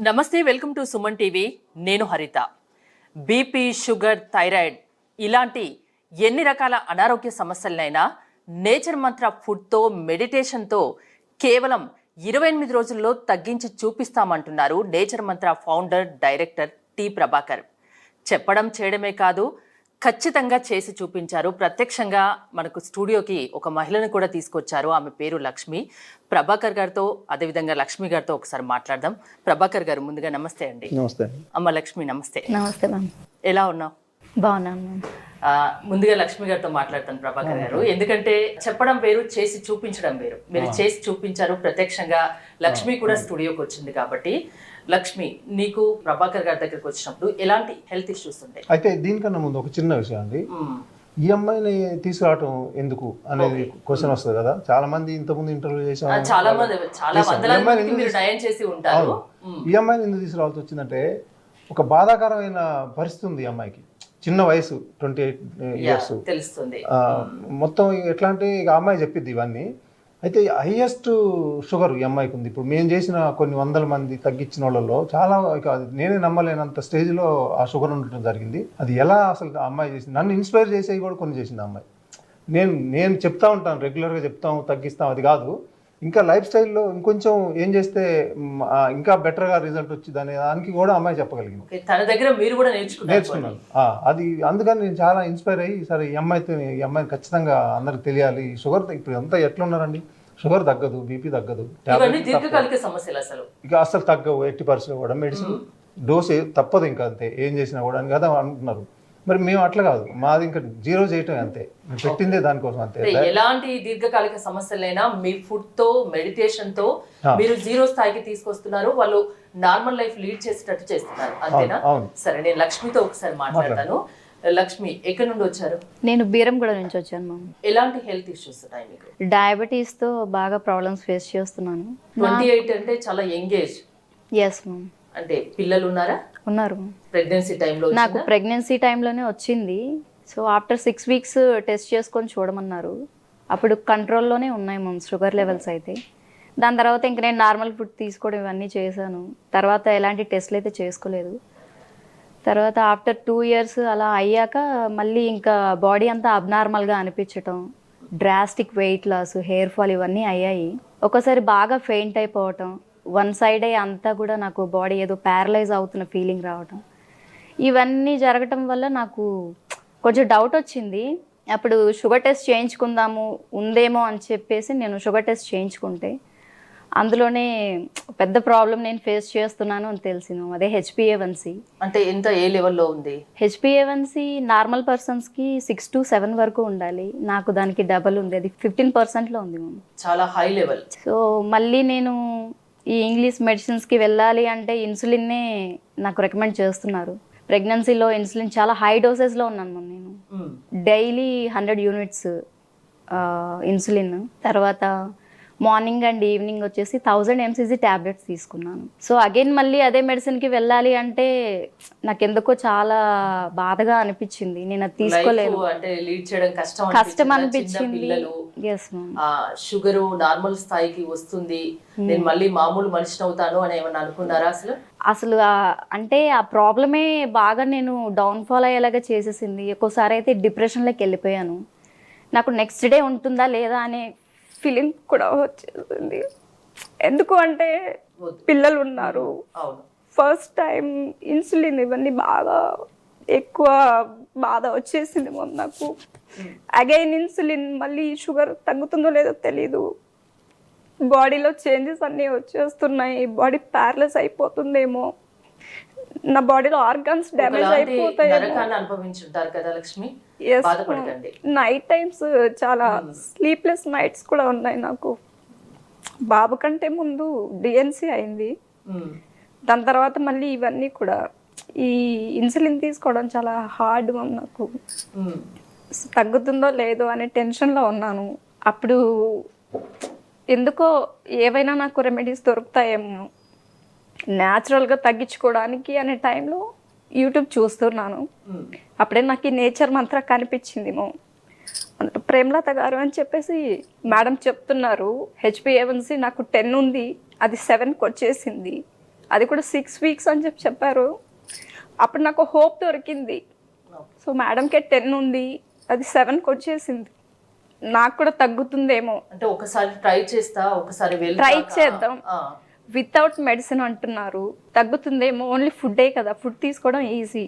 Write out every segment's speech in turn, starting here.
నమస్తే, welcome to Suman TV. నేను హరిత. బీపీ, షుగర్, థైరాయిడ్ ఇలాంటి ఎన్ని రకాల అనారోగ్య సమస్యలనైనా నేచర్ మంత్ర ఫుడ్తో, మెడిటేషన్తో కేవలం 28 రోజుల్లో తగ్గించి చూపిస్తామంటున్నారు నేచర్ మంత్ర ఫౌండర్, డైరెక్టర్ టి ప్రభాకర్. చెప్పడం చేయడమే కాదు, ఖచ్చితంగా చేసి చూపించారు. ప్రత్యక్షంగా మనకు స్టూడియోకి ఒక మహిళను కూడా తీసుకొచ్చారు. ఆమె పేరు లక్ష్మి. ప్రభాకర్ గారితో, అదేవిధంగా లక్ష్మి గారితో ఒకసారి మాట్లాడదాం. ప్రభాకర్ గారు, ముందుగా నమస్తే అండి. నమస్తే అమ్మ లక్ష్మి, నమస్తే. నమస్తే మ్యామ్. ఎలా ఉన్నావు? బాగున్నాను మ్యామ్. ముందుగా లక్ష్మి గారితో మాట్లాడతాను ప్రభాకర్ గారు. ఎందుకంటే చెప్పడం వేరు, చేసి చూపించడం వేరు. మీరు చేసి చూపించారు ప్రత్యక్షంగా. లక్ష్మి కూడా స్టూడియోకి వచ్చింది కాబట్టి, లక్ష్మి, నీకు ప్రభాకర్ గారి దగ్గరికి వచ్చినప్పుడు ఎలాంటి హెల్త్ ఇష్యూస్ ఉంటాయి? అయితే దీనికన్నా ముందు ఒక చిన్న విషయం అండి. ఈ అమ్మాయిని తీసుకురావటం ఎందుకు అనేది క్వశ్చన్ వస్తుంది కదా. చాలా మంది ఇంతకుముందు ఇంటర్వ్యూ చేసాం, చాలా వందల మీరు డయం చేసి ఉంటారు. ఈ అమ్మాయిని ఎందుకు తీసుకురావాల్సి వచ్చిందంటే, ఒక బాధాకరమైన పరిస్థితి ఉంది ఈ అమ్మాయికి. చిన్న వయసు, 28 years తెలుస్తుంది. మొత్తం ఎట్లా అంటే ఇక అమ్మాయి చెప్పిద్ది ఇవన్నీ. అయితే హైయెస్ట్ షుగర్ ఈ అమ్మాయికి ఉంది. ఇప్పుడు మేము చేసిన కొన్ని వందల మంది తగ్గించిన వాళ్ళలో చాలా, నేనే నమ్మలేనంత స్టేజ్లో ఆ షుగర్ ఉండటం జరిగింది. అది ఎలా అసలు ఆ అమ్మాయి చేసింది, నన్ను ఇన్స్పైర్ చేసేవి కూడా కొన్ని చేసింది ఆ అమ్మాయి. నేను చెప్తా ఉంటాను, రెగ్యులర్గా చెప్తాము, తగ్గిస్తాం, అది కాదు, ఇంకా లైఫ్ స్టైల్లో ఇంకొంచెం ఏం చేస్తే ఇంకా బెటర్గా రిజల్ట్ వచ్చింది అనే దానికి కూడా అమ్మాయి చెప్పగలిగింది. తన దగ్గర మీరు కూడా నేర్చుకున్నాను. అది అందుకని నేను చాలా ఇన్స్పైర్ అయ్యి, సరే ఈ అమ్మాయిని ఖచ్చితంగా అందరికి తెలియాలి. షుగర్ ఇప్పుడు అంతా ఎట్లా ఉన్నారండి, షుగర్ తగ్గదు, బీపీ తగ్గదు, ఇక అసలు తగ్గవు 80% కూడా. మెడిసిన్ డోస్ తప్పదు, ఇంకా అంతే ఏం చేసినా కూడా అని కదా అనుకుంటున్నారు. మరి మేము అట్లా కాదు, మాది ఇంకా 0 చేయటం అంతే, పెట్టిందే దానికోసం అంతే. ఎలాంటి దీర్ఘకాలిక సమస్యలైనా మీ ఫుడ్ తో, మెడిటేషన్ తో మీరు 0 స్థాయికి తీసుకొస్తున్నారు. వాళ్ళు నార్మల్ లైఫ్ లీడ్ చేసేటట్టు చేస్తున్నారు, అంతేనా? సరే, నేను లక్ష్మితో ఒకసారి మాట్లాడతాను. లక్ష్మి, ఎక్కడి నుండి వచ్చారు? నేను బీరంగూడ నుంచి వచ్చాను మ్యామ్. ఎలాంటి హెల్త్ ఇష్యూస్ ఉన్నాయి మీకు? డయాబెటీస్ తో బాగా ప్రాబ్లమ్స్ ఫేస్ చేస్తున్నాను. 28 అంటే చాలా యంగ్ ఏజ్. Yes ma'am. అంటే పిల్లలు ఉన్నారా? ఉన్నారు. ప్రెగ్నెన్సీ టైంలో? నాకు ప్రెగ్నెన్సీ టైంలోనే వచ్చింది. సో ఆఫ్టర్ 6 weeks టెస్ట్ చేసుకొని చూడమన్నారు. అప్పుడు కంట్రోల్లోనే ఉన్నాయి మ్యామ్ షుగర్ లెవెల్స్ అయితే. దాని తర్వాత ఇంక నేను నార్మల్ ఫుడ్ తీసుకోవడం ఇవన్నీ చేశాను. తర్వాత ఎలాంటి టెస్ట్లు అయితే చేసుకోలేదు. తర్వాత ఆఫ్టర్ 2 years అలా అయ్యాక మళ్ళీ ఇంకా బాడీ అంతా అబ్నార్మల్గా అనిపించటం, drastic weight loss, hair fall ఇవన్నీ అయ్యాయి. ఒకసారి బాగా ఫెయింట్ అయిపోవటం, వన్ సైడే అంతా కూడా నాకు బాడీ ఏదో ప్యారలైజ్ అవుతున్న ఫీలింగ్ రావటం, ఇవన్నీ జరగటం వల్ల నాకు కొంచెం డౌట్ వచ్చింది. అప్పుడు షుగర్ టెస్ట్ చేయించుకుందాము ఉందేమో అని చెప్పేసి నేను షుగర్ టెస్ట్ చేయించుకుంటే అందులోనే పెద్ద ప్రాబ్లం నేను ఫేస్ చేస్తున్నాను అని తెలిసింది. అదే HbA1c. అంటే ఎంత, ఏ లెవెల్లో ఉంది? HbA1c నార్మల్ పర్సన్స్కి 6 to 7 వరకు ఉండాలి. నాకు దానికి డబల్ ఉంది, అది 15%లో ఉంది మ్యామ్. చాలా హై లెవెల్. సో మళ్ళీ నేను ఈ ఇంగ్లీష్ మెడిసిన్స్కి వెళ్ళాలి అంటే ఇన్సులిన్నే నాకు రికమెండ్ చేస్తున్నారు. ప్రెగ్నెన్సీలో ఇన్సులిన్ చాలా హై డోసెస్లో ఉన్నాను మ్యామ్. నేను డైలీ 100 units ఇన్సులిన్. తర్వాత మార్నింగ్ అండ్ ఈవినింగ్ వచ్చేసి 1000 mcg ట్యాబ్లెట్స్ తీసుకున్నాను. సో అగైన్ మళ్ళీ అదే మెడిసిన్కి వెళ్ళాలి అంటే నాకు ఎందుకో చాలా బాధగా అనిపించింది. నేను అది తీసుకోలేదు, కష్టం అనిపించింది. షుగర్ నార్మల్ స్థాయికి వస్తుంది, నేను మళ్ళీ మామూలు మనిషిని అవుతాను అని ఏమన్నా అనుకున్నారా? అసలు అంటే ఆ ప్రాబ్లమే బాగా నేను డౌన్ఫాల్ అయ్యేలాగా చేసేసింది. ఒక్కోసారి అయితే డిప్రెషన్లోకి వెళ్ళిపోయాను. నాకు నెక్స్ట్ డే ఉంటుందా లేదా అనే ఫీలింగ్ కూడా వచ్చేసింది. ఎందుకు అంటే పిల్లలు ఉన్నారు, ఫస్ట్ టైం ఇన్సులిన్, ఇవన్నీ బాగా ఎక్కువ బాధ వచ్చేసింది నాకు. అగైన్ ఇన్సులిన్, మళ్ళీ షుగర్ తగ్గుతుందో లేదో తెలీదు. బాడీలో చేంజెస్ అన్నీ వచ్చేస్తున్నాయి. బాడీ ప్యారలైజ్ అయిపోతుందేమో, నా బాడీలో ఆర్గాన్స్ డ్యామేజ్ అయిపోతాయి. నైట్ టైమ్స్ చాలా స్లీప్లెస్ నైట్స్ కూడా ఉన్నాయి నాకు. బాబు కంటే ముందు డిఎన్సీ అయింది, దాని తర్వాత మళ్ళీ ఇవన్నీ కూడా. ఈ ఇన్సులిన్ తీసుకోవడం చాలా హార్డ్ నాకు. తగ్గుతుందో లేదో అనే టెన్షన్లో ఉన్నాను. అప్పుడు ఎందుకో ఏవైనా నాకు రెమెడీస్ దొరుకుతాయేమో న్యాచురల్గా తగ్గించుకోవడానికి అనే టైంలో యూట్యూబ్ చూస్తున్నాను. అప్పుడే నాకు ఈ నేచర్ మంత్ర కనిపించిందేమో. ప్రేమలత గారు అని చెప్పేసి మేడం చెప్తున్నారు, HbA1c నాకు 10 ఉంది, అది 7కి వచ్చేసింది. అది కూడా 6 వీక్స్ అని చెప్పారు. అప్పుడు నాకు హోప్ దొరికింది. సో మేడంకే 10 ఉంది, అది 7కి వచ్చేసింది. నాకు కూడా తగ్గుతుందేమో, అంటే ఒకసారి ట్రై చేస్తా, ఒకసారి ట్రై చేద్దాం. వితౌట్ మెడిసిన్ అంటున్నారు, తగ్గుతుందేమో. ఓన్లీ ఫుడ్డే కదా, ఫుడ్ తీసుకోవడం ఈజీ.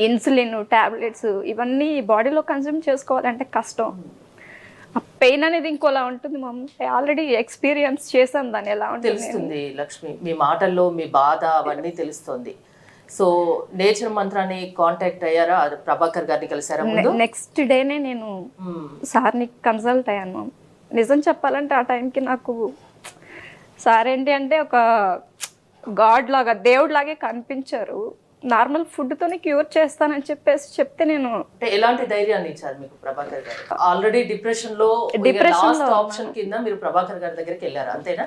ఇన్సులిన్, టాబ్లెట్స్ ఇవన్నీ బాడీలో కన్జ్యూమ్ చేసుకోవాలంటే కష్టం. ఆ పెయిన్ అనేది ఇంకోలా ఉంటుంది. మమ్మీ ఆల్రెడీ ఎక్స్పీరియన్స్ చేశాను దాన్ని, ఎలా ఉంటుంది తెలుస్తుంది లక్ష్మి, మీ మాటల్లో మీ బాధ అవన్నీ తెలుస్తుంది. సో నేచర్ మంత్రాన్ని కాంటాక్ట్ అయ్యారా, ప్రభాకర్ గారిని కలిసారా ముందు? నెక్స్ట్ డేనే నేను సార్ని కన్సల్ట్ అయ్యాను. నిజం చెప్పాలంటే ఆ టైంకి నాకు సార్ ఏంటి అంటే ఒక గాడ్ లాగా, దేవుడు లాగే కనిపించారు. నార్మల్ ఫుడ్తోనే క్యూర్ చేస్తానని చెప్తే నేను, అంటే ఎలాంటి ధైర్యాన్ని ఇచ్చారు మీకు ప్రభాకర్ గారు? ఆల్రెడీ డిప్రెషన్ లో ఆప్షన్ కింద మీరు ప్రభాకర్ గారి దగ్గరికి వెళ్ళారు, అంతేనా?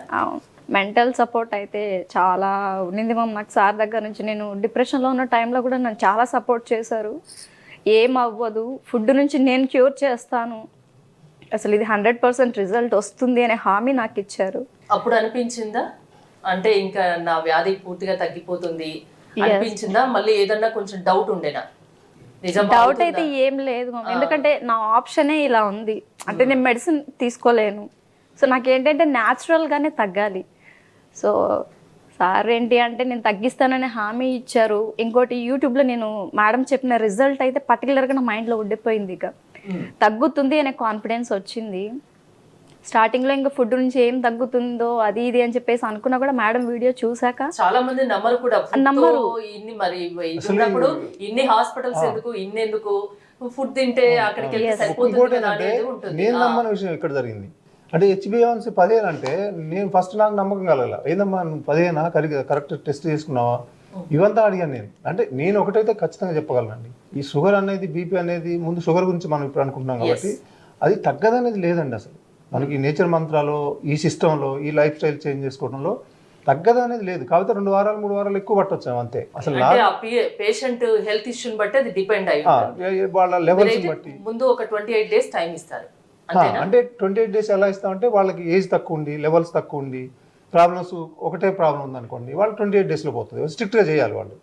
మెంటల్ సపోర్ట్ అయితే చాలా ఉన్నింది మమ్మ నాకు సార్ దగ్గర నుంచి. నేను డిప్రెషన్లో ఉన్న టైంలో కూడా నన్ను చాలా సపోర్ట్ చేశారు. ఏం అవ్వదు, ఫుడ్ నుంచి నేను క్యూర్ చేస్తాను, అసలు ఇది 100% రిజల్ట్ వస్తుంది అనే హామీ నాకు ఇచ్చారు. అప్పుడు అనిపించిందా అంటే ఇంకా నా వ్యాధి పూర్తిగా తగ్గిపోతుంది అనిపించిందా? మళ్ళీ ఏదన్నా కొంచెం డౌట్ ఉండేనా? డౌట్ అయితే ఏం లేదు మమ్మ, ఎందుకంటే నా ఆప్షనే ఇలా ఉంది. అంటే నేను మెడిసిన్ తీసుకోలేను. సో నాకేంటంటే న్యాచురల్గానే తగ్గాలి. సో సార్ ఏంటి అంటే నేను తగ్గిస్తానని హామీ ఇచ్చారు. ఇంకోటి యూట్యూబ్లో నేను మేడం చెప్పిన రిజల్ట్ అయితే పర్టికులర్గా నా మైండ్లో ఉండిపోయింది. ఇక తగ్గుతుంది అనే కాన్ఫిడెన్స్ వచ్చింది. స్టార్టింగ్లో ఇంకా ఫుడ్ నుంచి ఏం తగ్గుతుందో అది ఇది అని చెప్పేసి అనుకున్నా కూడా మేడం వీడియో చూసాక చాలా మంది నమ్మరు కూడా. నమ్మరు. ఇన్ని మరి ఉన్నప్పుడు ఇన్ని హాస్పిటల్స్ ఎందుకు, ఇన్ని ఎందుకు, ఫుడ్ తింటే అక్కడికి వెళ్తే సరిపోతుంది కదా అనేది ఉంటుంది. నేను నమ్మని విషయం ఇక్కడ జరిగింది. అంటే HbA1c 15 అంటే నేను ఫస్ట్ నాకు నమ్మకం కలగల. ఏందమ్మా 15 కరెక్ట్ టెస్ట్ చేసుకున్నావా, ఇవంతా అడిగాను నేను. అంటే నేను ఒకటైతే ఖచ్చితంగా చెప్పగలనండి, ఈ షుగర్ అనేది, బీపీ అనేది, ముందు షుగర్ గురించి మనం ఇప్పుడు అనుకుంటున్నాం కాబట్టి అది తగ్గదనేది లేదండి. అసలు మనకి నేచర్ మంత్రాలు, ఈ సిస్టంలో, ఈ లైఫ్ స్టైల్ చేంజ్ చేసుకోవడంలో తగ్గదనేది లేదు. కాబట్టి 2 వారాలు 3 వారాలు ఎక్కువ పట్టొచ్చాం అంతే. అసలు పేషెంట్ హెల్త్ ఇష్యూని బట్టి అది డిపెండ్ అయ్యి వాళ్ళ లెవెల్స్ బట్టి ముందు ఒక 28 days టైం ఇస్తారు. అంటే 28 days ఎలా ఇస్తామంటే వాళ్ళకి ఏజ్ తక్కువ ఉండి, లెవెల్స్ తక్కువ ఉండి, ప్రాబ్లమ్స్ ఒకటే ప్రాబ్లం ఉందనుకోండి, వాళ్ళు 28 daysలో పోతుంది. స్ట్రిక్ట్గా చేయాలి వాళ్ళు.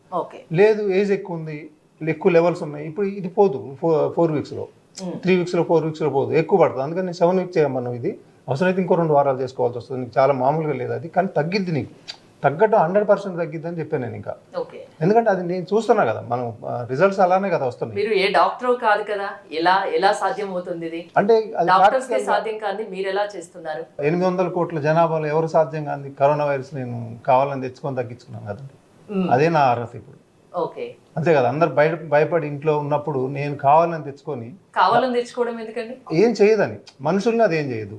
లేదు ఏజ్ ఎక్కువ ఉంది, ఎక్కువ లెవెల్స్ ఉన్నాయి, ఇప్పుడు ఇది పోదు 4 weeksలో, 3 weeksలో, 4 weeksలో పోదు, ఎక్కువ పడుతుంది. అందుకని 7 weeks చేయమన్నాం. ఇది అవసరమైతే ఇంకో 2 వారాలు చేసుకోవాల్సి వస్తుంది. నీకు చాలా మామూలుగా లేదు అది, కానీ తగ్గిద్ది, నీకు తగ్గట్టు 100% తగ్గిద్ది అని చెప్పాను నేను. ఇంకా ఎందుకంటే అది నేను చూస్తున్నా కదా, మనం రిజల్ట్స్ అలానే కదా వస్తున్నాయి. మీరు ఏ డాక్టర్ కాదు కదా, ఎలా సాధ్యం అవుతుంది ఇది? అంటే డాక్టర్స్ కి సాధ్యం కాదు, మీరు ఎలా చేస్తున్నారు? 800 కోట్ల జనాభాలో ఎవరు సాధ్యం కాదు కరోనా వైరస్ నేను కావాలని తెచ్చుకొని తగ్గించుకున్నాను కదండి. అదే నా అర్హత ఇప్పుడు. అంతే కదా, అందరు భయపడి ఇంట్లో ఉన్నప్పుడు నేను కావాలని తెచ్చుకోవడం ఎందుకండి? ఏం చేయదని, మనుషుల్ని అది ఏం చేయదు.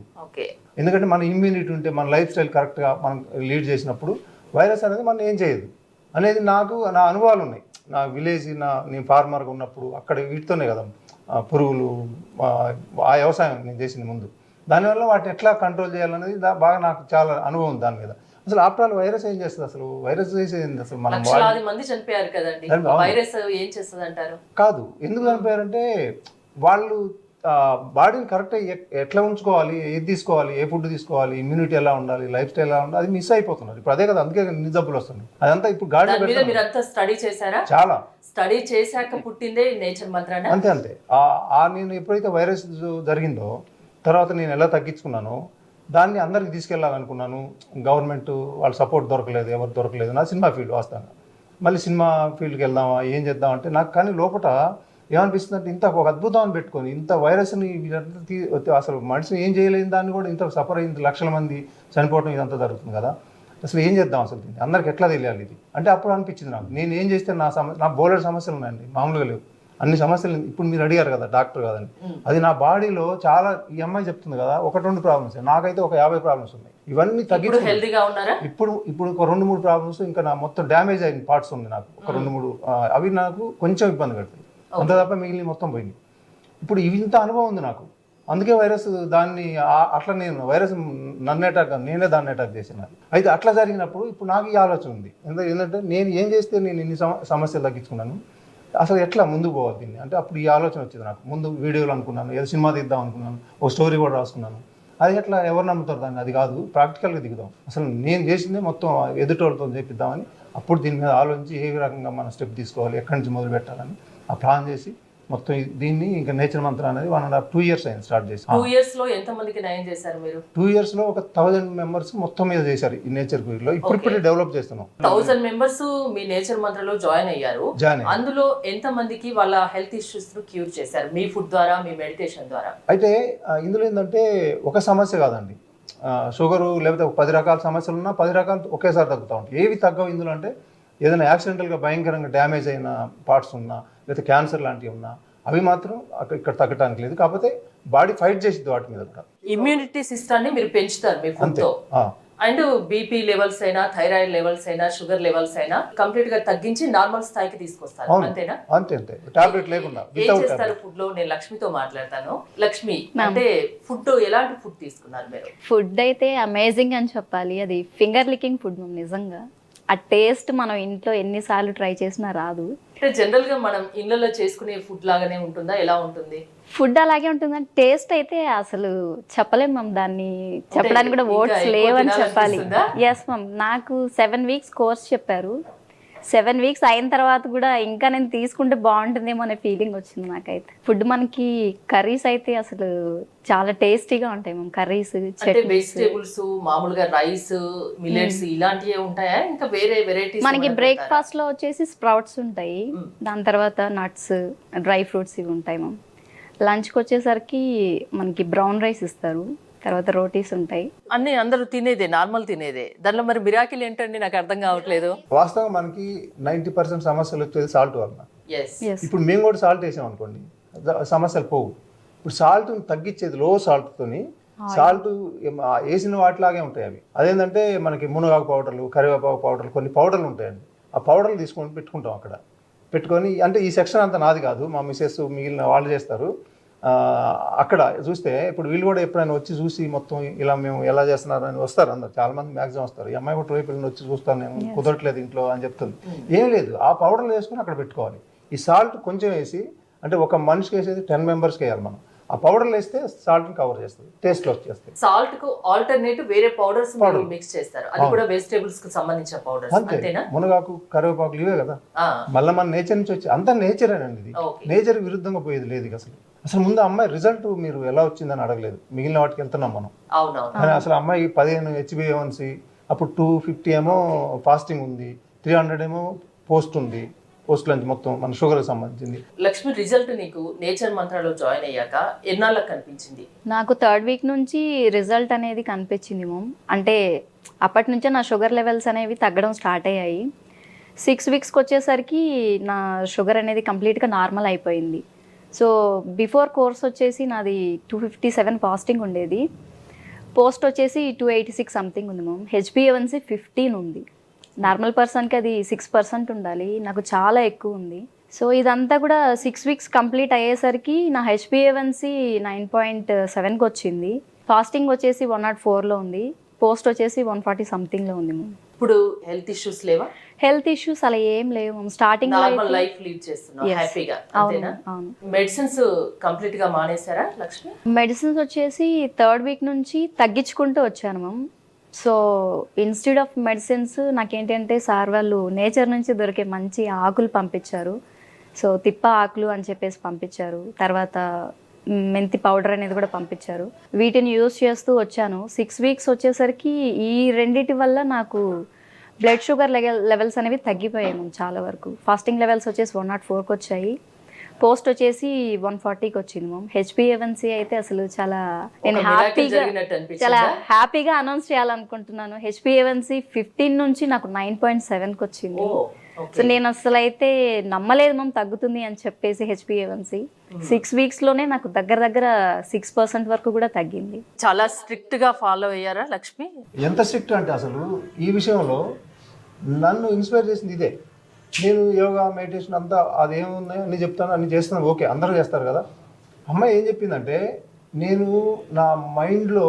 ఎందుకంటే మన ఇమ్యూనిటీ ఉంటే, మన లైఫ్ స్టైల్ కరెక్ట్గా మనం లీడ్ చేసినప్పుడు వైరస్ అనేది మనం ఏం చేయదు అనేది నాకు నా అనుభవాలు ఉన్నాయి. నా విలేజ్, నేను ఫార్మర్గా ఉన్నప్పుడు అక్కడ వీటితోనే కదా పురుగులు, ఆ వ్యవసాయం నేను చేసింది ముందు. దానివల్ల వాటిని ఎట్లా కంట్రోల్ చేయాలనేది బాగా నాకు చాలా అనుభవం ఉంది దాని మీద. అసలు ఆఫ్టర్ ఆల్ వైరస్ ఏం చేస్తుంది? అసలు వైరస్ చేసేది అసలు మనం మంది చనిపోయారు కదండి, వైరస్ ఏం చేస్తుంది అంటారు? కాదు, ఎందుకు చనిపోయారంటే వాళ్ళు బాడీని కరెక్ట్ ఎట్లా ఉంచుకోవాలి, ఏది తీసుకోవాలి, ఏ ఫుడ్ తీసుకోవాలి, ఇమ్యూనిటీ ఎలా ఉండాలి, లైఫ్ స్టైల్ ఎలా ఉండాలి, అది మిస్ అయిపోతున్నారు ఇప్పుడు. అదే కదా, అందుకే ఇన్ని జబ్బులు వస్తున్నాయి. అదంతా ఇప్పుడు మీరంతా స్టడీ చేశారా? చాలా స్టడీ చేశాక పుట్టిందే నేచర్ మంత్రాన్ని. అంతే. నేను ఎప్పుడైతే వైరస్ జరిగిందో తర్వాత నేను ఎలా తగ్గించుకున్నానో దాన్ని అందరికి తీసుకెళ్ళాలనుకున్నాను. గవర్నమెంట్ వాళ్ళ సపోర్ట్ దొరకలేదు, ఎవరు దొరకలేదు. నా సినిమా ఫీల్డ్ వస్తాను, మళ్ళీ సినిమా ఫీల్డ్కి వెళ్దామా, ఏం చేద్దామంటే నాకు కానీ లోపల ఏమనిపిస్తుంది అంటే, ఇంత ఒక అద్భుతాన్ని పెట్టుకొని ఇంత వైరస్ని అసలు మనిషిని ఏం చేయలేని దాన్ని కూడా ఇంత సఫర్ అయ్యి 1 లక్షల మంది చనిపోవడం ఇదంతా జరుగుతుంది కదా, అసలు ఏం చేద్దాం, అసలు దీన్ని అందరికి ఎట్లా తెలియాలి ఇది అంటే అప్పుడు అనిపించింది నాకు. నేను ఏం చేస్తే నా బోలెడు సమస్యలు ఉన్నాయండి, మామూలుగా లేవు అన్ని సమస్యలు. ఇప్పుడు మీరు అడిగారు కదా డాక్టర్ కదని, అది నా బాడీలో చాలా, ఈ అమ్మాయి చెప్తుంది కదా 1-2 ప్రాబ్లమ్స్, నాకైతే ఒక 50 ప్రాబ్లమ్స్ ఉన్నాయి. ఇవన్నీ తగ్గించి ఇప్పుడు ఒక 2-3 ప్రాబ్లమ్స్, ఇంకా నా మొత్తం డ్యామేజ్ అయిన పార్ట్స్ ఉంది నాకు ఒక 2-3, అవి నాకు కొంచెం ఇబ్బంది పెడతాయి, అంత తప్ప మిగిలిన మొత్తం పోయింది. ఇప్పుడు ఇంత అనుభవం ఉంది నాకు, అందుకే వైరస్ దాన్ని అట్లా నేను వైరస్ నేనే దాన్ని అటాక్ చేసిన. అయితే అట్లా జరిగినప్పుడు ఇప్పుడు నాకు ఈ ఆలోచన ఉంది. ఎందుకంటే నేను ఏం చేస్తే నేను ఇన్ని సమస్యలు తగ్గించుకున్నాను, అసలు ఎట్లా ముందుకు పోవాలి దీన్ని అంటే అప్పుడు ఈ ఆలోచన వచ్చింది నాకు. ముందు వీడియోలు అనుకున్నాను, ఏదో సినిమా తీద్దాం అనుకున్నాను, ఒక స్టోరీ కూడా రాసుకున్నాను. అది ఎట్లా ఎవరు నమ్ముతారు దాన్ని? అది కాదు, ప్రాక్టికల్గా దిగుదాం, అసలు నేను చేసిందే మొత్తం ఎదుటోళ్ళతో చేపిద్దామని అప్పుడు దీని మీద ఆలోచించి ఏ రకంగా మనం స్టెప్ తీసుకోవాలి, ఎక్కడి నుంచి మొదలు పెట్టాలని ఆ ప్లాన్ చేసి మొత్తం దీన్ని ఇంకా నేచర్ మంత్ర అనేది 1.5 2 years అయింది స్టార్ట్ చేసి. 2 years లో ఎంత మందికి న్యాయం చేశారు మీరు? 2 years లో ఒక 1000 members మొత్తం మీద చేశారు ఈ నేచర్ క్యూర్లో. ఇప్పుడు డెవలప్ చేస్తున్నాం. 1000 members మీ నేచర్ మంత్రలో జాయిన్ అయ్యారు. అందులో ఎంత మందికి వాళ్ళ హెల్త్ ఇష్యూస్ ను క్యూర్ చేశారు మీ ఫుడ్ ద్వారా, మీ మెడిటేషన్ ద్వారా? అయితే ఇందులో ఏంటంటే ఒక సమస్య కాదండి, షుగరు లేకపోతే 10 రకాల సమస్యలు ఉన్నా 10 రకాలు ఒకేసారి తగ్గుతూ ఉంటాయి. ఏవి తగ్గవు ఇందులో అంటే ఏదైనా యాక్సిడెంటల్గా భయంకరంగా డ్యామేజ్ అయిన పార్ట్స్ ఉన్నా లేకపోతే క్యాన్సర్ లాంటివి ఉన్నా అవి మాత్రం ఇక్కడ తగ్గడానికి లేదు. కాకపోతే బాడీ ఫైట్ చేసిద్ది వాటి మీద కూడా. ఇమ్యూనిటీ సిస్టాన్ని మీరు పెంచుతారు మీ ఫుడ్ తో. అండ్ బీపీ లెవెల్స్ అయినా, థైరాయిడ్ లెవెల్స్ అయినా, షుగర్ లెవెల్స్ అయినా కంప్లీట్ గా తగ్గించి నార్మల్ స్థాయికి తీసుకొస్తారు, అంతేనా? అంతే టాబ్లెట్ లేకుండా. ఏం చేస్తారు ఫుడ్ లో? నేను లక్ష్మితో మాట్లాడతాను. లక్ష్మి, అంటే ఫుడ్ ఎలాంటి ఫుడ్ తీసుకున్నారు మీరు? ఫుడ్ అయితే అమేజింగ్ అని చెప్పాలి. అది ఫింగర్ లికింగ్ ఫుడ్ నిజంగా. ఆ టేస్ట్ మనం ఇంట్లో ఎన్నిసార్లు ట్రై చేసినా రాదు. అంటే జనరల్ గా మనం ఇళ్ళలో చేసుకునే ఫుడ్ లాగానే ఉంటుందా, ఎలా ఉంటుంది? ఫుడ్ అలాగే ఉంటుంది. టేస్ట్ అయితే అసలు చెప్పలేము మ్యామ్, దాన్ని చెప్పడానికి కూడా వర్డ్స్ లేవని చెప్పాలి. ఎస్ మ్యామ్, నాకు 7 weeks కోర్స్ చెప్పారు. 7 weeks అయిన తర్వాత కూడా ఇంకా నేను తీసుకుంటే బాగుంటుందేమో అనే ఫీలింగ్ వచ్చింది నాకైతే. ఫుడ్ మనకి కర్రీస్ అయితే అసలు చాలా టేస్టీగా ఉంటాయి మ్యామ్. కర్రీస్, వెజిటేబుల్స్, మామూలుగా రైస్, మిల్లెట్స్ ఇలాంటివి ఉంటాయా? ఇంకా వేరే వెరైటీస్? మనకి బ్రేక్ఫాస్ట్ లో వచ్చేసి స్ప్రౌట్స్ ఉంటాయి, దాని తర్వాత నట్స్, డ్రై ఫ్రూట్స్ ఇవి ఉంటాయి మ్యామ్. లంచ్కి వచ్చేసరికి మనకి బ్రౌన్ రైస్ ఇస్తారు, తర్వాత రోటీస్ ఉంటాయి. అన్ని అందరూ తినేదే, నార్మల్ తినేదే. దానిలో మరి మిరాకిల్ ఏంటండి, నాకు అర్థం కావట్లేదు. వాస్తవంగా మనకి 90% సమస్యలు వచ్చేది సాల్ట్ వల్ల. Yes. ఇప్పుడు మేము కూడా సాల్ట్ వేసాం అనుకోండి, సమస్యలు పోవు. ఇప్పుడు సాల్ట్ తగ్గించేది లో సాల్ట్తోని. సాల్ట్ వేసిన వాటిలాగే ఉంటాయి అవి. అదేంటంటే మనకి మునగాకు పౌడర్లు, కరివేపాకు పౌడర్లు, కొన్ని పౌడర్లు ఉంటాయండి. ఆ పౌడర్లు తీసుకొని పెట్టుకుంటాం అక్కడ. పెట్టుకొని అంటే ఈ సెక్షన్ అంతా నాది కాదు, మా మిసెస్ మిగిలిన వాళ్ళు చేస్తారు. అక్కడ చూస్తే ఇప్పుడు వీళ్ళు కూడా ఎప్పుడైనా వచ్చి చూసి మొత్తం ఇలా మేము ఎలా చేస్తున్నారు అని వస్తారు. అందరు చాలా మంది మ్యాక్సిమం వస్తారు. ఈ అమ్మాయి కూడా వైపు వచ్చి చూస్తాను, నేను కుదరట్లేదు ఇంట్లో అని చెప్తుంది. ఏం లేదు, ఆ పౌడర్లు వేసుకుని అక్కడ పెట్టుకోవాలి. ఈ సాల్ట్ కొంచెం వేసి, అంటే ఒక మనిషికి వేసేది 10 members వేయాలి మనం. ఆ పౌడర్లు వేస్తే సాల్ట్ కవర్ చేస్తుంది, టేస్ట్ వచ్చేస్తుంది. సాల్ట్ కు ఆల్టర్నేటివ్ వేరే పౌడర్స్ మిక్స్ చేస్తారు, అది కూడా వెజిటేబుల్స్ కి సంబంధించిన పౌడర్స్ అంతేనా? మునగాకు, కరివేపాకులు ఇవే కదా. మళ్ళీ మన నేచర్ నుంచి వచ్చి అంతా నేచరేనండి. ఇది నేచర్ విరుద్ధంగా పోయేది లేదు అసలు. అసలు ముందు అమ్మాయి రిజల్ట్ మీరు ఎలా వచ్చిందని అడగలేదు, మిగిలిన వాటికి వెళ్తున్నాం మనం. కానీ అసలు అమ్మాయి 15 HbA1c, అప్పుడు 250 ఏమో ఫాస్టింగ్ ఉంది, 300 ఏమో పోస్ట్ ఉంది, పోస్ట్ లంచ్ మొత్తం మన షుగర్కి సంబంధించింది. లక్ష్మి, రిజల్ట్ నీకు నేచర్ మంత్రాలో జాయిన్ అయ్యాక ఎన్నాళ్ళకి కనిపించింది? నాకు 3rd week నుంచి రిజల్ట్ అనేది కనిపించింది మ్యామ్. అంటే అప్పటి నుంచే నా షుగర్ లెవెల్స్ అనేవి తగ్గడం స్టార్ట్ అయ్యాయి. 6 weeksకి వచ్చేసరికి నా షుగర్ అనేది కంప్లీట్గా నార్మల్ అయిపోయింది. సో బిఫోర్ కోర్స్ వచ్చేసి నాది 257 ఫాస్టింగ్ ఉండేది, పోస్ట్ వచ్చేసి 286 సంథింగ్ ఉంది మ్యామ్. HbA1c 15 ఉంది. నార్మల్ పర్సన్కి అది 6% ఉండాలి, నాకు చాలా ఎక్కువ ఉంది. సో ఇదంతా కూడా 6 weeks కంప్లీట్ అయ్యేసరికి నా HbA1c 9.7కి వచ్చింది. ఫాస్టింగ్ వచ్చేసి 104లో ఉంది, పోస్ట్ వచ్చేసి 140 సంథింగ్లో ఉంది మ్యామ్. ఇప్పుడు హెల్త్ ఇష్యూస్ లేవా? హెల్త్ ఇష్యూస్ అలా ఏం లేవు ma'am. Starting normal life lead చేస్తున్నావు హ్యాపీగా, అంతేనా? మెడిసిన్స్ కంప్లీట్ గా మానేశారా లక్ష్మి? మెడిసిన్స్ వచ్చేసి 3rd week నుంచి తగ్గించుకుంటూ వచ్చాను ma'am. So instead of medicines నాకేంటంటే సార్ వాళ్ళు నేచర్ నుంచి దొరికే మంచి ఆకులు పంపించారు. సో తిప్ప ఆకులు అని చెప్పేసి పంపించారు, తర్వాత మెంతి పౌడర్ అనేది కూడా పంపించారు. వీటిని యూజ్ చేస్తూ వచ్చాను. 6 weeks వచ్చేసరికి ఈ రెండిటి వల్ల నాకు బ్లడ్ షుగర్ లెవెల్స్ అనేవి తగ్గిపోయాము చాలా వరకు. ఫాస్టింగ్ లెవెల్స్ వచ్చేసి 104కి వచ్చాయి, పోస్ట్ వచ్చేసి 140కి వచ్చింది మ్యామ్. HbA1c అయితే అసలు చాలా నేను హ్యాపీగా అనౌన్స్ చేయాలనుకుంటున్నాను. HbA1c 15 నుంచి నాకు 9.7కి వచ్చింది. సో నేను అసలు అయితే నమ్మలేదు మ్యామ్ తగ్గుతుంది అని చెప్పేసి. HbA1c 6 weeksలోనే నాకు దగ్గర 6% వరకు కూడా తగ్గింది. చాలా స్ట్రిక్ట్ గా ఫాలో అయ్యారా లక్ష్మి? ఎంత స్ట్రిక్ట్ అంటే అసలు ఈ విషయంలో నన్ను ఇన్స్పైర్ చేసింది ఇదే. నేను యోగా, మెడిటేషన్ అంతా అదేమున్నాయో అన్ని చెప్తాను, అన్ని చేస్తున్నాను, ఓకే అందరూ చేస్తారు కదా. అమ్మాయి ఏం చెప్పిందంటే, నేను నా మైండ్లో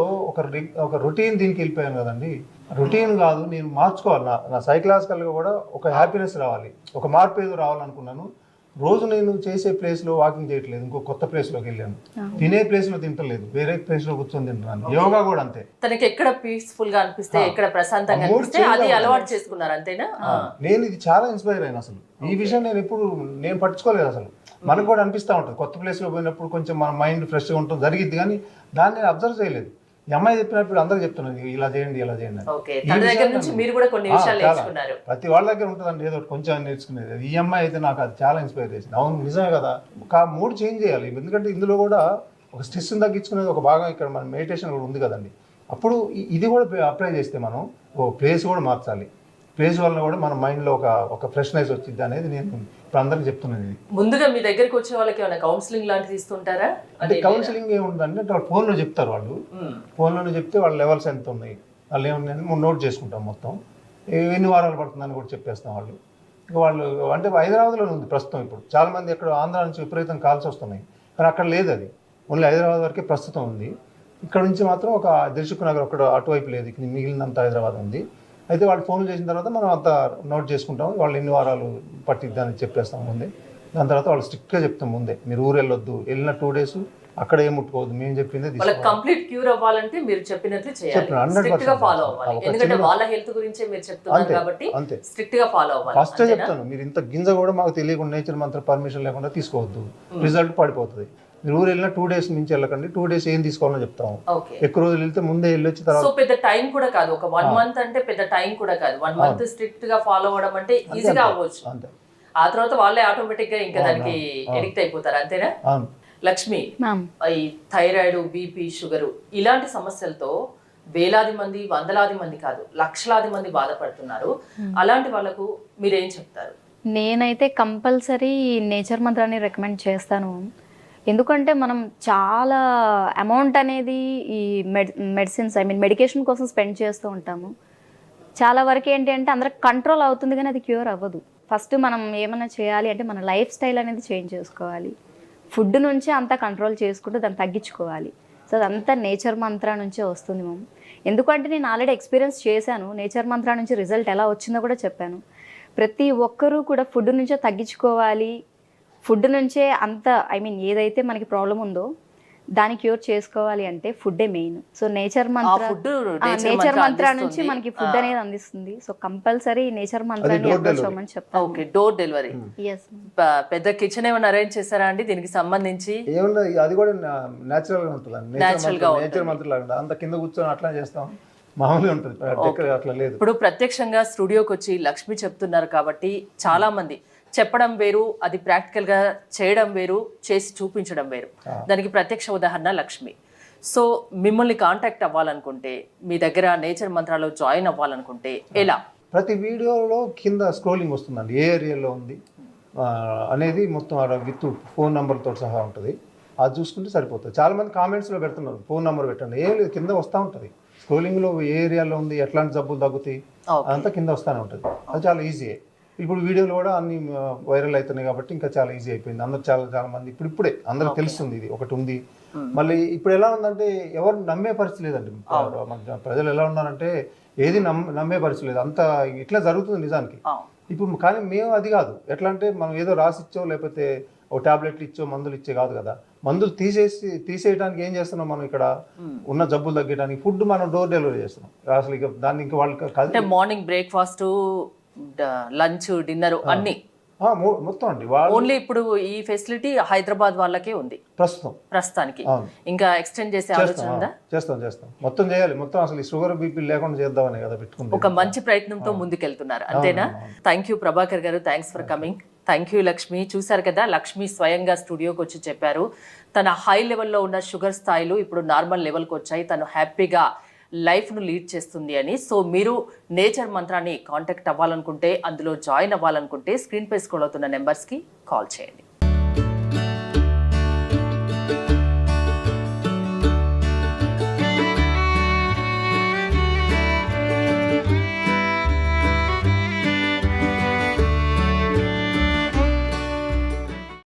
ఒక రొటీన్ దీనికి వెళ్ళిపోయాను కదండి. రొటీన్ కాదు, నేను మార్చుకోవాలి, నా సైకలాజికల్గా కూడా ఒక హ్యాపీనెస్ రావాలి, ఒక మార్పు ఏదో రావాలనుకున్నాను. రోజు నేను చేసే ప్లేస్లో వాకింగ్ చేయట్లేదు, ఇంకో కొత్త ప్లేస్లోకి వెళ్ళాను, తినే ప్లేస్లో తింటలేదు, వేరే ప్లేస్లో కూర్చొని తింటున్నాను. యోగా కూడా అంతే, తనకి ఎక్కడ పీస్ఫుల్ గా అనిపిస్తే ఎక్కడ ప్రశాంతంగా అనిపిస్తే అది అలవాటు చేసుకున్నారు అంతేనా? నేను ఇది చాలా ఇన్స్పైర్ అయినా అసలు ఈ విషయం నేను పట్టించుకోలేదు అసలు. మనకు కూడా అనిపిస్తూ ఉంటుంది కొత్త ప్లేస్లో పోయినప్పుడు కొంచెం మన మైండ్ ఫ్రెష్గా ఉంటుంది జరిగిద్ది, కానీ దాన్ని నేను అబ్జర్వ్ చేయలేదు. ఈ అమ్మాయి చెప్పినప్పుడు అందరూ చెప్తున్నారు ఇలా చేయండి ఇలా చేయండి నేర్చుకున్నారు. ప్రతి వాళ్ళ దగ్గర ఉంటుందండి ఏదో కొంచెం నేర్చుకునేది. ఈ అమ్మాయి అయితే నాకు అది చాలా ఇన్స్పైర్ చేసింది. అవును నిజమే కదా, ఒక మూడ్ చేంజ్ చేయాలి. ఎందుకంటే ఇందులో కూడా ఒక స్ట్రెస్ తగ్గించుకునేది ఒక భాగం ఇక్కడ మన మెడిటేషన్ కూడా ఉంది కదండి. అప్పుడు ఇది కూడా అప్లై చేస్తే మనం ఓ ప్లేస్ కూడా మార్చాలి. ప్లేస్ వల్ల కూడా మన మైండ్లో ఒక ఫ్రెష్నెస్ వచ్చింది అనేది నేను ఇప్పుడు అందరికీ చెప్తున్నాను. ముందుగా మీ దగ్గరికి వచ్చే వాళ్ళకి ఏమైనా కౌన్సిలింగ్ లాంటిది ఇస్తుంటారా? అంటే కౌన్సిలింగ్ ఏముందంటే వాళ్ళు ఫోన్లో చెప్తారు, వాళ్ళు ఫోన్లోనే చెప్తే వాళ్ళ లెవెల్స్ ఎంత ఉన్నాయి వాళ్ళు ఏమున్నాయని మనం నోట్ చేసుకుంటాం, మొత్తం ఎన్ని వారాలు పడుతుందని కూడా చెప్పేస్తాం. వాళ్ళు ఇంకా వాళ్ళు అంటే హైదరాబాద్లోనే ఉంది ప్రస్తుతం. ఇప్పుడు చాలామంది ఎక్కడ ఆంధ్ర నుంచి విపరీతం కాల్స్ వస్తున్నాయి, కానీ అక్కడ లేదు, అది ఓన్లీ హైదరాబాద్ వరకే ప్రస్తుతం ఉంది. ఇక్కడ నుంచి మాత్రం ఒక దిల్సుఖ్ నగర్ అక్కడ అటువైపు లేదు, ఇక్కడ మిగిలినంత హైదరాబాద్ ఉంది. అయితే వాళ్ళు ఫోన్లు చేసిన తర్వాత మనం అంతా నోట్ చేసుకుంటాం, వాళ్ళు ఎన్ని వారాలు పట్టిద్దని చెప్పేస్తాం ముందే. దాని తర్వాత వాళ్ళు స్ట్రిక్ట్గా చెప్తాం ముందే, మీరు ఊరు వెళ్ళొద్దు, వెళ్ళిన 2 days అక్కడ ఏం ముట్టుకోవద్దు, మేము చెప్పిందే కంప్లీట్ క్యూర్ అవ్వాలంటే మీరు చెప్పినట్లు చేయాలి, స్ట్రిక్ట్ గా ఫాలో అవ్వాలి. ఎందుకంటే వాళ్ళ హెల్త్ గురించే మీరు చెప్తున్నారు కాబట్టి స్ట్రిక్ట్ గా ఫాలో అవ్వాలి. ఫస్ట్ చెప్తాను, మీరు ఇంత గింజ కూడా మాకు తెలియకుండా నేచర్ మంత్ర పర్మిషన్ లేకుండా తీసుకోవద్దు, రిజల్ట్ పడిపోతుంది. మీరు ఊరు వెళ్ళిన 2 days నుంచి వెళ్ళకండి, 2 days ఏం తీసుకోవాలని చెప్తాము. ఎక్కువ రోజులు వెళ్తే ముందే వెళ్ళొచ్చి తర్వాత పెద్ద టైం కూడా కాదు, ఒక 1 month అంటే పెద్ద టైం కూడా కాదు. 1 month స్ట్రిక్ట్ గా ఫాలో అవ్వడం అంటే ఈజీగా అవ్వచ్చు. ఆ తర్వాత వాళ్ళే ఆటోమేటిక్ గా ఇంకా దానికి ఎడిక్ట్ అయిపోతారు, అంతేనా? లక్ష్మి, ఈ థైరాయిడ్, బీపీ, షుగర్ ఇలాంటి సమస్యలతో వేలాది మంది, వందలాది మంది కాదు లక్షలాది మంది బాధపడుతున్నారు. అలాంటి వాళ్ళకు మీరేం చెప్తారు? నేనైతే కంపల్సరీ నేచర్ మంత్రాన్ని రికమెండ్ చేస్తాను. ఎందుకంటే మనం చాలా అమౌంట్ అనేది ఈ మెడిసిన్స్ మెడికేషన్ కోసం స్పెండ్ చేస్తూ ఉంటాము. చాలా వరకు ఏంటి అంటే అందరికి కంట్రోల్ అవుతుంది కానీ అది క్యూర్ అవ్వదు. ఫస్ట్ మనం ఏమైనా చేయాలి అంటే మన లైఫ్ స్టైల్ అనేది చేంజ్ చేసుకోవాలి. ఫుడ్ నుంచి అంతా కంట్రోల్ చేసుకుంటూ దాన్ని తగ్గించుకోవాలి. సో అదంతా నేచర్ మంత్ర నుంచే వస్తుంది మ్యామ్. ఎందుకంటే నేను ఆల్రెడీ ఎక్స్పీరియన్స్ చేశాను, నేచర్ మంత్ర నుంచి రిజల్ట్ ఎలా వచ్చిందో కూడా చెప్పాను. ప్రతి ఒక్కరూ కూడా ఫుడ్ నుంచే తగ్గించుకోవాలి, ఫుడ్ నుంచే అంత ఏదైతే మనకి ప్రాబ్లం ఉందో దాన్ని క్యూర్ చేసుకోవాలి అంటే ఫుడ్డే మెయిన్. సో నేచర్ మంత్ర నుంచి మనకి ఫుడ్ అనేది అందిస్తుంది. సో కంపల్సరీ నేచర్ మంత్రాన్ని అప్రోచ్ అవ్వమని చెప్తాను. Okay, door delivery. పెద్ద కిచెన్ ఏమైనా అరేంజ్ చేశారా అండి దీనికి సంబంధించి? ఏమన్నా అది కూడా నేచురల్ గా ఉంటుంది, నేచర్ మంత్ర లాగా అంత కింద కూర్చొని అట్లా చేస్తాం, మామూలుగా ఉంటుంది, అట్లా లేదు. ఇప్పుడు ప్రత్యక్షంగా స్టూడియోకి వచ్చి లక్ష్మి చెప్తున్నారు కాబట్టి చాలా మంది చెప్పడం వేరు, అది ప్రాక్టికల్ గా చేయడం వేరు, చేసి చూపించడం వేరు. దానికి ప్రత్యక్ష ఉదాహరణ లక్ష్మి. సో మిమ్మల్ని కాంటాక్ట్ అవ్వాలనుకుంటే, మీ దగ్గర నేచర్ మంత్రాలో జాయిన్ అవ్వాలనుకుంటే ఎలా? ప్రతి వీడియోలో కింద స్క్రోలింగ్ వస్తుందండి, ఏ ఏరియాలో ఉంది అనేది మొత్తం విత్ ఫోన్ నెంబర్తో సహా ఉంటుంది. అది చూసుకుంటే సరిపోతుంది. చాలా మంది కామెంట్స్లో పెడుతున్నారు ఫోన్ నెంబర్ పెట్టండి, ఏం లేదు కింద వస్తూ ఉంటుంది. స్క్రోలింగ్లో ఏ ఏరియాలో ఉంది, ఎట్లాంటి జబ్బులు తగ్గుతాయి అదంతా కింద వస్తూనే ఉంటుంది. అది చాలా ఈజీ. ఇప్పుడు వీడియోలు కూడా అన్ని వైరల్ అవుతున్నాయి కాబట్టి ఇంకా చాలా ఈజీ అయిపోయింది. అందరు చాలా మంది ఇప్పుడే అందరికి తెలుస్తుంది ఇది ఒకటి ఉంది. మళ్ళీ ఇప్పుడు ఎలా ఉందంటే ఎవరు నమ్మే పరిస్థితి లేదండి. ప్రజలు ఎలా ఉన్నారంటే ఏది నమ్మే పరిస్థితి లేదు, అంత ఇట్లా జరుగుతుంది నిజానికి. ఇప్పుడు కానీ మేము అది కాదు, ఎట్లా అంటే మనం ఏదో రాసిచ్చో లేకపోతే ఒక టాబ్లెట్లు ఇచ్చో మందులు ఇచ్చే కాదు కదా. మందులు తీసేయడానికి ఏం చేస్తున్నాం మనం, ఇక్కడ ఉన్న జబ్బులు తగ్గడానికి ఫుడ్ మనం డోర్ డెలివరీ చేస్తున్నాం. అసలు ఇక దాన్ని ఇంకా వాళ్ళకి మార్నింగ్ బ్రేక్ఫాస్ట్, లంచ్, డిన్నర్ అన్ని మొత్తం అండి. ఓన్లీ ఇప్పుడు ఈ ఫెసిలిటీ హైదరాబాద్ వాళ్ళకే ఉంది ప్రస్తుతానికి. ఇంకా ఎక్స్టెండ్ చేసే ఆలోచన ఉందా? చేస్తాం మొత్తం చేయాలి, మొత్తం అసలు షుగర్ బీపీ లేకుండా చేద్దామని కదా పెట్టుకుంది. ఒక మంచి ప్రయత్నంతో ముందుకెళ్తున్నారు, అంతేనా? థ్యాంక్ యూ ప్రభాకర్ గారు, thanks for coming. Thank you Lakshmi. చూసారు కదా, లక్ష్మి స్వయంగా స్టూడియోకి వచ్చి చెప్పారు తన హై లెవెల్లో ఉన్న షుగర్ స్థాయిలు ఇప్పుడు నార్మల్ లెవెల్కి వచ్చాయి, తను హ్యాపీగా లైఫ్ను లీడ్ చేస్తుంది అని. సో మీరు నేచర్ మంత్రాన్ని కాంటాక్ట్ అవ్వాలనుకుంటే, అందులో జాయిన్ అవ్వాలనుకుంటే స్క్రీన్ పై స్క్రోల్ అవుతున్న నెంబర్స్కి కాల్ చేయండి.